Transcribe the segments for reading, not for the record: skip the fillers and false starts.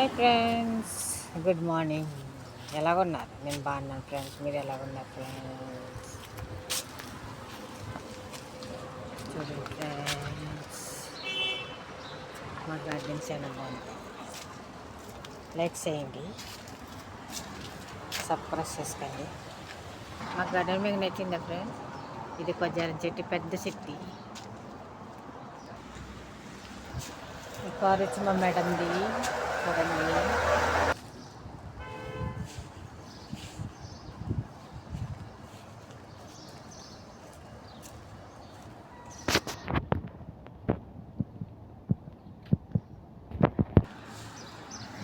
Hi friends, good morning. ఎలాగున్నారు? నేను బాగున్నాను ఫ్రెండ్స్. మీరు ఎలాగున్నారు ఫ్రెండ్స్? చూడండి ఫ్రెండ్స్, మా గార్డెన్ చాలా బాగుంది. లైక్ చేయండి, సబ్స్క్రైబ్ చేసుకోండి. మా గార్డెన్ మీకు నచ్చిందా ఫ్రెండ్స్? ఇది కొజ్జారం చెట్టు, పెద్ద చెట్టు. ఈ కార్ వచ్చి మా మేడంది. చూడండి,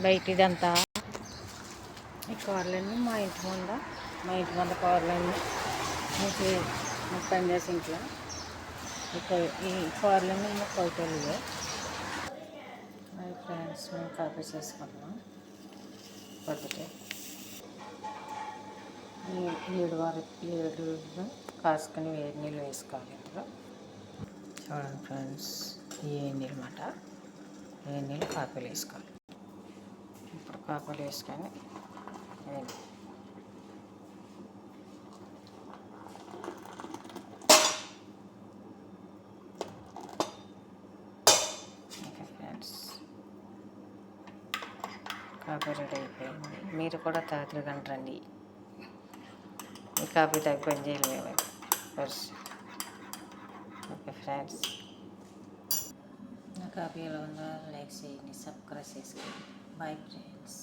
బయట ఇదంతా ఈ కార్లన్నీ మా ఇంటి ముందు కార్లన్నీ మాకు పనిచేసి ఇంట్లో ఈ కార్లన్నీ మా కోటలుగా. ఫ్రెండ్స్, మేము కాపీ చేసుకుంటున్నాం. పొద్దుటే 7 కాసుకొని వేడి నీళ్ళు వేసుకోవాలి. ఇందులో చూడండి ఫ్రెండ్స్, ఈ నీళ్ళు మాట వేడి నీళ్ళు కాపీలు వేసుకోవాలి. ఇప్పుడు కాపీలు వేసుకొని కాఫీ రెడీ అయిపోయింది. మీరు కూడా తాగుతురు కంటండి. ఈ కాఫీ తాగి పని చేయలేము. ఓకే ఫ్రెండ్స్, నా కాఫీ ఎలా ఉందో లైక్ చేయండి, సబ్స్క్రైబ్ చేసుకోండి. Bye friends.